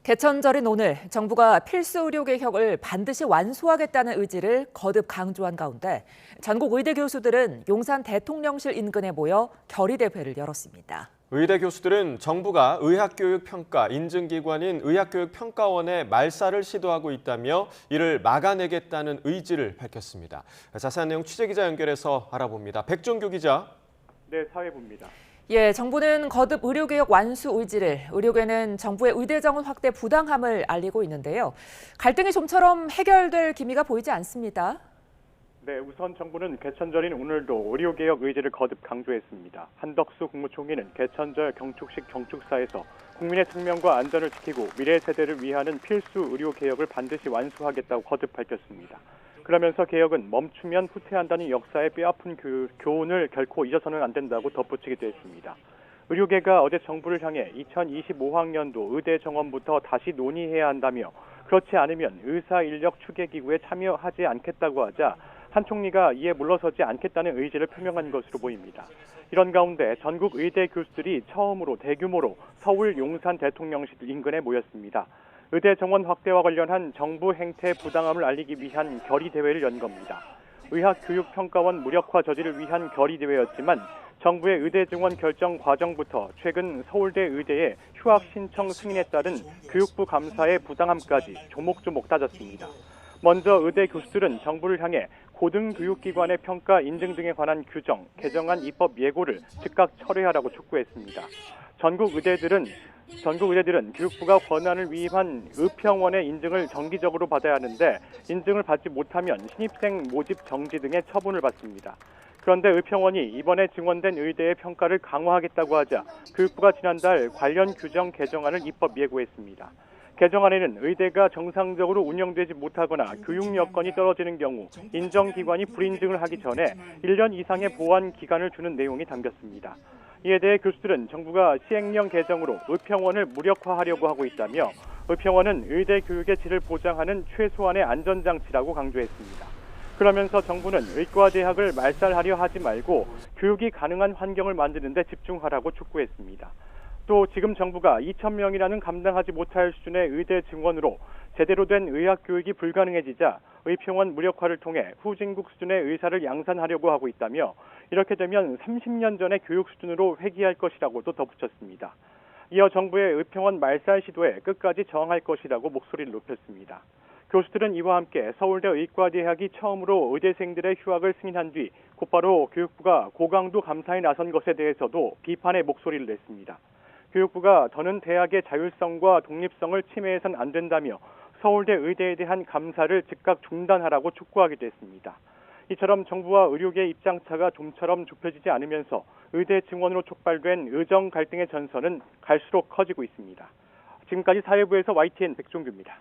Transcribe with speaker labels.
Speaker 1: 개천절인 오늘 정부가 필수 의료 개혁을 반드시 완수하겠다는 의지를 거듭 강조한 가운데 전국 의대 교수들은 용산 대통령실 인근에 모여 결의대회를 열었습니다.
Speaker 2: 의대 교수들은 정부가 의학교육평가 인증기관인 의학교육평가원의 말살을 시도하고 있다며 이를 막아내겠다는 의지를 밝혔습니다. 자세한 내용 취재기자 연결해서 알아봅니다. 백종규 기자.
Speaker 3: 네, 사회부입니다.
Speaker 1: 정부는 거듭 의료개혁 완수 의지를, 의료계는 정부의 의대 정원 확대 부당함을 알리고 있는데요. 갈등이 좀처럼 해결될 기미가 보이지 않습니다.
Speaker 3: 네, 우선 정부는 개천절인 오늘도 의료개혁 의지를 거듭 강조했습니다. 한덕수 국무총리는 개천절 경축식 경축사에서 국민의 생명과 안전을 지키고 미래 세대를 위하는 필수 의료개혁을 반드시 완수하겠다고 거듭 밝혔습니다. 그러면서 개혁은 멈추면 후퇴한다는 역사의 뼈아픈 교훈을 결코 잊어서는 안 된다고 덧붙이기도 했습니다. 의료계가 어제 정부를 향해 2025학년도 의대 정원부터 다시 논의해야 한다며 그렇지 않으면 의사 인력 추계 기구에 참여하지 않겠다고 하자 한 총리가 이에 물러서지 않겠다는 의지를 표명한 것으로 보입니다. 이런 가운데 전국 의대 교수들이 처음으로 대규모로 서울 용산 대통령실 인근에 모였습니다. 의대 정원 확대와 관련한 정부 행태 부당함을 알리기 위한 결의대회를 연 겁니다. 의학교육평가원 무력화 저지를 위한 결의대회였지만 정부의 의대 증원 결정 과정부터 최근 서울대 의대의 휴학 신청 승인에 따른 교육부 감사의 부당함까지 조목조목 따졌습니다. 먼저 의대 교수들은 정부를 향해 고등교육기관의 평가 인증 등에 관한 규정, 개정안 입법 예고를 즉각 철회하라고 촉구했습니다. 전국 의대들은 교육부가 권한을 위임한 의평원의 인증을 정기적으로 받아야 하는데 인증을 받지 못하면 신입생 모집 정지 등의 처분을 받습니다. 그런데 의평원이 이번에 증원된 의대의 평가를 강화하겠다고 하자 교육부가 지난달 관련 규정 개정안을 입법 예고했습니다. 개정안에는 의대가 정상적으로 운영되지 못하거나 교육 여건이 떨어지는 경우 인정기관이 불인증을 하기 전에 1년 이상의 보완 기간을 주는 내용이 담겼습니다. 이에 대해 교수들은 정부가 시행령 개정으로 의평원을 무력화하려고 하고 있다며 의평원은 의대 교육의 질을 보장하는 최소한의 안전장치라고 강조했습니다. 그러면서 정부는 의과대학을 말살하려 하지 말고 교육이 가능한 환경을 만드는 데 집중하라고 촉구했습니다. 또 지금 정부가 2,000명이라는 감당하지 못할 수준의 의대 증원으로 제대로 된 의학교육이 불가능해지자 의평원 무력화를 통해 후진국 수준의 의사를 양산하려고 하고 있다며 이렇게 되면 30년 전의 교육 수준으로 회귀할 것이라고도 덧붙였습니다. 이어 정부의 의평원 말살 시도에 끝까지 저항할 것이라고 목소리를 높였습니다. 교수들은 이와 함께 서울대 의과대학이 처음으로 의대생들의 휴학을 승인한 뒤 곧바로 교육부가 고강도 감사에 나선 것에 대해서도 비판의 목소리를 냈습니다. 교육부가 더는 대학의 자율성과 독립성을 침해해선 안 된다며 서울대 의대에 대한 감사를 즉각 중단하라고 촉구하기도 했습니다. 이처럼 정부와 의료계의 입장차가 좀처럼 좁혀지지 않으면서 의대 증원으로 촉발된 의정 갈등의 전선은 갈수록 커지고 있습니다. 지금까지 사회부에서 YTN 백종규입니다.